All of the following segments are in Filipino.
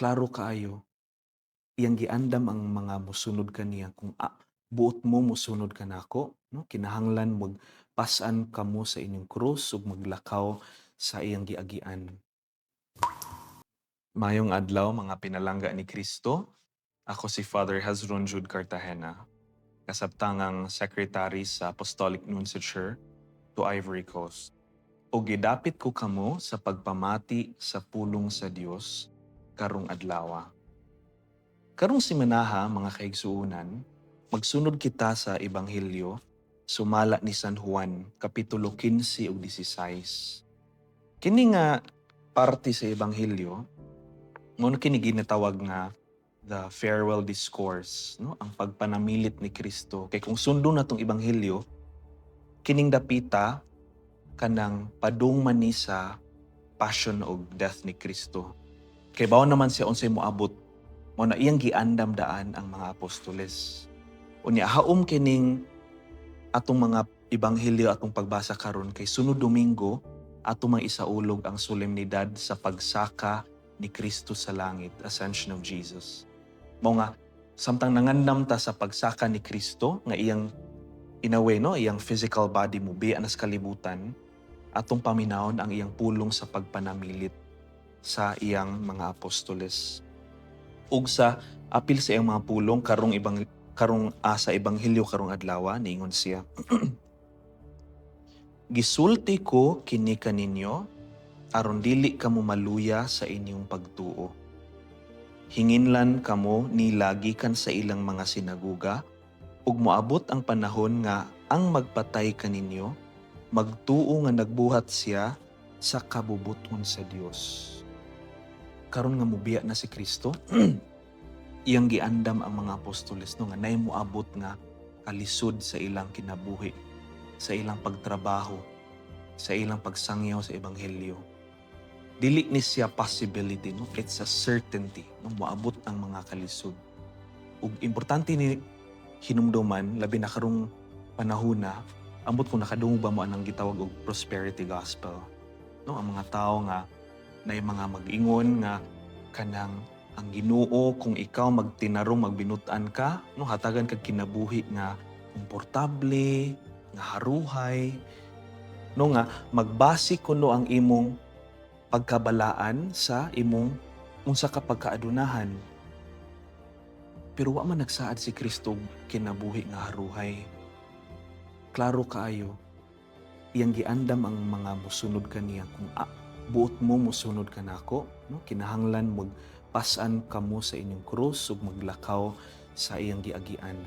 klaro kaayo, iyang giandam ang mga mosunod kaniya kung buot mo mosunod ka nako, no? Kinahanglan magpasan kamo sa inyong krus ug maglakaw sa iyang giagian. Mayong adlaw mga pinalangga ni Kristo. Ako si Father Hazron Jude Cartagena, kasabtangang Secretary sa Apostolic Nunciature to Ivory Coast. O gidapit ko kamo sa pagpamati sa pulong sa Dios karong adlawa. Karong simanaha mga kaigsuunan, magsunod kita sa Ebanghelyo sumala ni San Juan, Kapitulo 15 ug 16. Kini nga parte sa Ebanghelyo, muna kini ginatawag nga the farewell discourse, no? Ang pagpanamilit ni Kristo. Kay kung sundo na tong Ebanghelyo, kining dapita kanang padungman ni sa passion o death ni Kristo. Kay bawo naman siya unsay moabot, mao na iyang giandam daan ang mga apostoles. Unya haom kining atong mga ebanghelyo atong pagbasa karon kay sunod Domingo atong mga isaulog ang solemnidad sa pagsaka ni Kristo sa langit, Ascension of Jesus. Mao nga samtang nangandam ta sa pagsaka ni Kristo nga iyang in a way, no, iyang physical body mo biya na sa kalibutan, atong paminawon ang iyang pulong sa pagpanamilit sa iyang mga apostoles. Ug sa apil sa iyang mga pulong sa ebanghelyo karong adlaw niingon siya. Gisulti ko kini kaninyo aron dili kamo maluya sa inyong pagtuo. Hinginlan kamo nilagikan sa ilang mga sinaguga ug moabot ang panahon nga ang magpatay kaninyo magtuo nga nagbuhat siya sa kabubuton sa Dios. Karon nga mubiya na si Kristo, iyang giandam ang mga apostoles no nga nay moabot nga kalisod sa ilang kinabuhi, sa ilang pagtrabaho, sa ilang pagsangyaw sa ebanghelyo. Dili ni siya possibility, no? It's a certainty, no? Moabot ang mga kalisod. Ug importante ni hinumduman labi na karong panahona, ambot kung nakadungog ba mo anang gitawag og prosperity gospel, no? Ang mga tao nga na mga mag-ingon nga kanang ang Ginoo kung ikaw magtinarong magbinutan ka, no, hatagan kag kinabuhi nga komportable, nga haruhay, no, nga magbase kuno ang imong pagkabalaan sa imong unsa ka pagkaadunahan. Pero wa man nagsaad si Kristo kinabuhi nga haruhay. Klaro kaayo, iyang giandam ang mga mosunod kaniya kung buot mo mosunod ka nako, no? Kinahanglan magpasan kamo sa inyong krus ug maglakaw sa iyang giagian.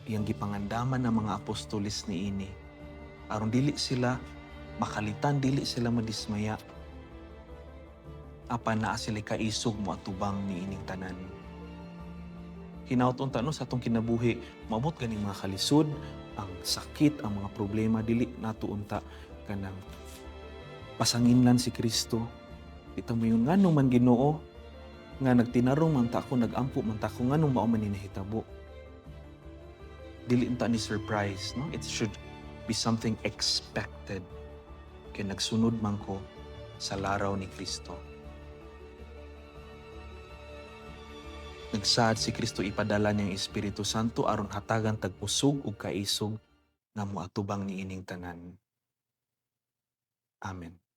Iyang gipangandaman ng mga apostoles niini aron dili sila makalitan, dili sila madismaya. Apan naa sila kaisog mo atubang niining tanan. Hinaut-unta no sa atong kinabuhi, maabot ganing mga kalisod, ang sakit, ang mga problema, dili nato unta kanang pasanginlan si Kristo. Kita mo yung nganong man Ginoo nga nagtinarong man ta ako, nagampo man ta ako, nganong mao man ni nahitabo. Dili unta ni surprise, no? It should be something expected. Kay nagsunod man ko sa laraw ni Kristo. Nagsaad si Kristo ipadala niyang Espiritu Santo aron hatagan tagpusog ug kaisog nga moatubang niining tanan. Amen.